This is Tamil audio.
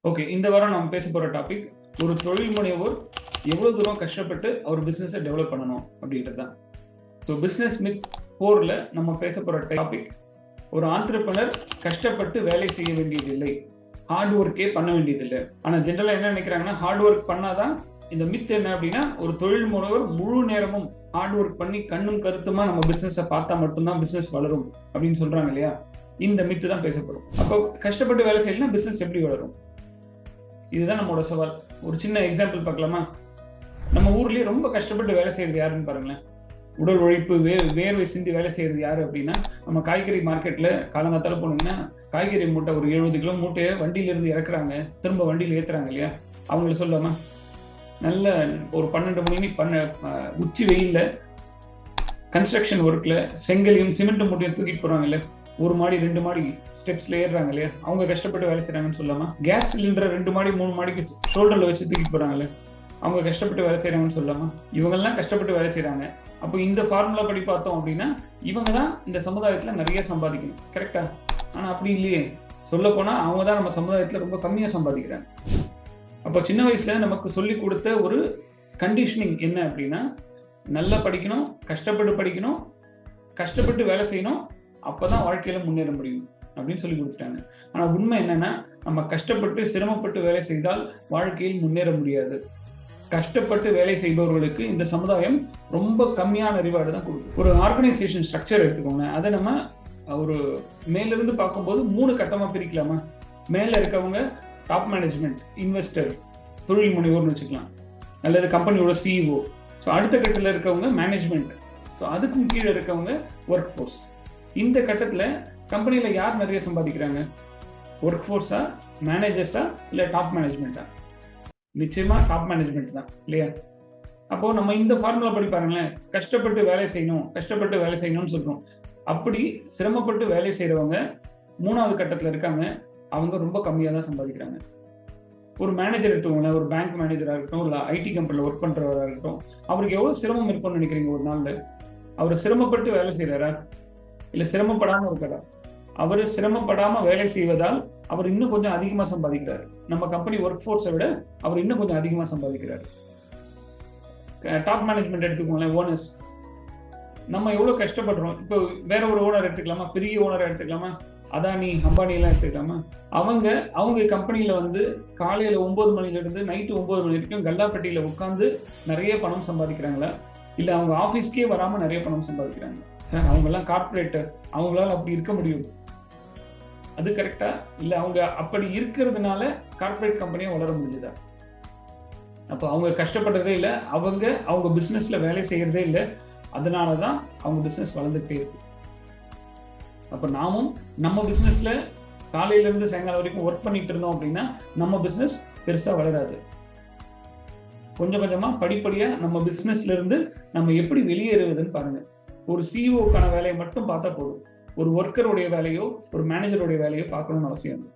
ஓகே, இந்த வாரம் நம்ம பேச போற டாபிக் ஒரு தொழில் முனைவோர் எவ்வளவு தூரம் கஷ்டப்பட்டு அவர் பிசினஸை டெவலப் பண்ணணும் அப்படின்றது தான். ஸோ பிசினஸ் மித் 4ல நம்ம பேச போற டாபிக் ஒரு ஆண்டர்பிரனர் கஷ்டப்பட்டு வேலை செய்ய வேண்டியதில்லை, ஹார்ட் ஒர்க்கே பண்ண வேண்டியதில்லை. ஆனால் ஜென்ரலாக என்ன நினைக்கிறாங்கன்னா, ஹார்ட் ஒர்க் பண்ணாதான் இந்த மித் என்ன அப்படின்னா, ஒரு தொழில் முனைவர் முழு நேரமும் ஹார்ட் ஒர்க் பண்ணி கண்ணும் கருத்துமா நம்ம பிசினஸை பார்த்தா மட்டும்தான் பிசினஸ் வளரும் அப்படின்னு சொல்றாங்க இல்லையா. இந்த மித்து தான் பேசப்படும். அப்போ கஷ்டப்பட்டு வேலை செய்யலாம், பிசினஸ் எப்படி வளரும்? இதுதான் நம்மளோட சவால். ஒரு சின்ன எக்ஸாம்பிள் பார்க்கலாமா? நம்ம ஊர்லயே ரொம்ப கஷ்டப்பட்டு வேலை செய்யறது யாருன்னு பாருங்களேன். உடல் உழைப்பு, வேர்வை சிந்தி வேலை செய்யறது யாரு அப்படின்னா, நம்ம காய்கறி மார்க்கெட்ல காலங்காத்தால போனீங்கன்னா காய்கறி மூட்டை ஒரு 70 கிலோ மூட்டையை வண்டியில இருந்து இறக்குறாங்க, திரும்ப வண்டியில ஏத்துறாங்க இல்லையா. அவங்கள சொல்லாமா, நல்ல ஒரு 12 மணி உச்சி வெயில்ல கன்ஸ்ட்ரக்ஷன் ஒர்க்ல செங்கலையும் சிமெண்ட் மூட்டையும் தூக்கிட்டு போறாங்கல்ல, ஒரு மாடி 2 மாடி ஸ்டெப்ஸ்ல ஏறுறாங்க இல்லையா, அவங்க கஷ்டப்பட்டு வேலை செய்யறாங்கன்னு சொல்லாமா. கேஸ் சிலிண்டர் 2 மாடி 3 மாடிக்கு ஷோல்டர்ல வச்சு தூக்கிட்டு போறாங்கல்ல, அவங்க கஷ்டப்பட்டு வேலை செய்யறாங்கன்னு சொல்லாமா. இவங்கெல்லாம் கஷ்டப்பட்டு வேலை செய்யறாங்க. அப்போ இந்த ஃபார்முலா படி பார்த்தோம் அப்படின்னா, இவங்க தான் இந்த சமுதாயத்துல நிறைய சம்பாதிக்கணும், கரெக்டா? ஆனா அப்படி இல்லையே. சொல்ல போனா அவங்க தான் நம்ம சமுதாயத்துல ரொம்ப கம்மியா சம்பாதிக்கிறாங்க. அப்போ சின்ன வயசுல நமக்கு சொல்லி கொடுத்த ஒரு கண்டிஷனிங் என்ன அப்படின்னா, நல்லா படிக்கணும், கஷ்டப்பட்டு படிக்கணும், கஷ்டப்பட்டு வேலை செய்யணும், அப்பதான் வாழ்க்கையில முன்னேற முடியும் அப்படின்னு சொல்லி கொடுத்துட்டாங்க. ஆனா உண்மை என்னன்னா, நம்ம கஷ்டப்பட்டு சிரமப்பட்டு வேலை செய்தால் வாழ்க்கையில் முன்னேற முடியாது. கஷ்டப்பட்டு வேலை செய்பவர்களுக்கு இந்த சமுதாயம் ரொம்ப கம்மியான ரிவார்டு தான் கொடுக்கும். ஒரு ஆர்கனைசேஷன் ஸ்ட்ரக்சர் எடுத்துக்கோங்க. அதை நம்ம ஒரு மேலிருந்து பார்க்கும்போது 3 கட்டமா பிரிக்கலாமா? மேல இருக்கவங்க டாப் மேனேஜ்மெண்ட், இன்வெஸ்டர், தொழில் முனைவோர்னு வச்சுக்கலாம், அல்லது கம்பெனியோட சிஇஓ. ஸோ அடுத்த கட்டத்தில் இருக்கவங்க மேனேஜ்மெண்ட். ஸோ அதுக்கும் கீழே இருக்கவங்க ஒர்க் ஃபோர்ஸ். இந்த கட்டத்தில் கம்பெனியில் யார் நிறைய சம்பாதிக்கிறாங்க? ஒர்க் ஃபோர்ஸா, மேனேஜர்ஸா, இல்லை டாப் மேனேஜ்மெண்ட்டா? நிச்சயமா டாப் மேனேஜ்மெண்ட் தான் இல்லையா. அப்போ நம்ம இந்த ஃபார்முலா படி பாருங்களேன், கஷ்டப்பட்டு வேலை செய்யணும், கஷ்டப்பட்டு வேலை செய்யணும்னு சொல்றோம். அப்படி சிரமப்பட்டு வேலை செய்யறவங்க 3வது கட்டத்தில் இருக்காங்க, அவங்க ரொம்ப கம்மியாக தான் சம்பாதிக்கிறாங்க. ஒரு மேனேஜர் எடுத்துக்கோங்களேன், ஒரு பேங்க் மேனேஜராக இருக்கட்டும், இல்லை ஐடி கம்பெனியில் ஒர்க் பண்ணுறவராக இருக்கட்டும், அவருக்கு எவ்வளோ சிரமம் இருக்கும்னு நினைக்கிறீங்க ஒரு நாளில்? அவர் சிரமப்பட்டு வேலை செய்கிறாரா, இல்லை சிரமப்படாமல் இருக்காரா? அவர் சிரமப்படாமல் வேலை செய்வதால் அவர் இன்னும் கொஞ்சம் அதிகமாக சம்பாதிக்கிறாரு. நம்ம கம்பெனி ஒர்க் ஃபோர்ஸை விட அவர் இன்னும் கொஞ்சம் அதிகமாக சம்பாதிக்கிறாரு. டாப் மேனேஜ்மெண்ட் எடுத்துக்கோங்களேன், ஓனர்ஸ். நம்ம எவ்வளோ கஷ்டப்படுறோம். இப்போ வேற ஒரு ஓனர் எடுத்துக்கலாமா, பெரிய ஓனரை எடுத்துக்கலாமா, அதானி அம்பானி எல்லாம் எடுத்துக்கலாமா. அவங்க கம்பெனியில வந்து காலையில 9 மணிலிருந்து நைட்டு 9 மணி வரைக்கும் கல்லாப்பட்டியில உட்காந்து நிறைய பணம் சம்பாதிக்கிறாங்களா, இல்ல அவங்க ஆபீஸ்க்கே வராம நிறைய பணம் சம்பாதிக்கிறாங்க? சார், அவங்க எல்லாம் கார்பரேட்டர், அவங்களால அப்படி இருக்க முடியும், அது கரெக்டா? இல்ல அவங்க அப்படி இருக்கிறதுனால கார்பரேட் கம்பெனியை வளர முடியுதா? அப்போ அவங்க கஷ்டப்படுறதே இல்லை, அவங்க பிசினஸ்ல வேலை செய்யறதே இல்லை, அதனாலதான் அவங்க பிசினஸ் வளர்ந்துட்டே இருக்கு. அப்ப நாமும் நம்ம பிசினஸ்ல காலையில இருந்து சாயங்காலம் வரைக்கும் ஒர்க் பண்ணிட்டு இருந்தோம் அப்படின்னா நம்ம பிசினஸ் பெருசா வளராது. கொஞ்சம் கொஞ்சமா படிப்படியா நம்ம பிசினஸ்ல இருந்து நம்ம எப்படி வெளியேறுவதுன்னு பாருங்க. ஒரு சிஇஓக்கான வேலையை மட்டும் பார்த்தா போதும், ஒரு ஒர்க்கருடைய வேலையோ ஒரு மேனேஜருடைய வேலையோ பார்க்கணும்னு அவசியம் இல்லை.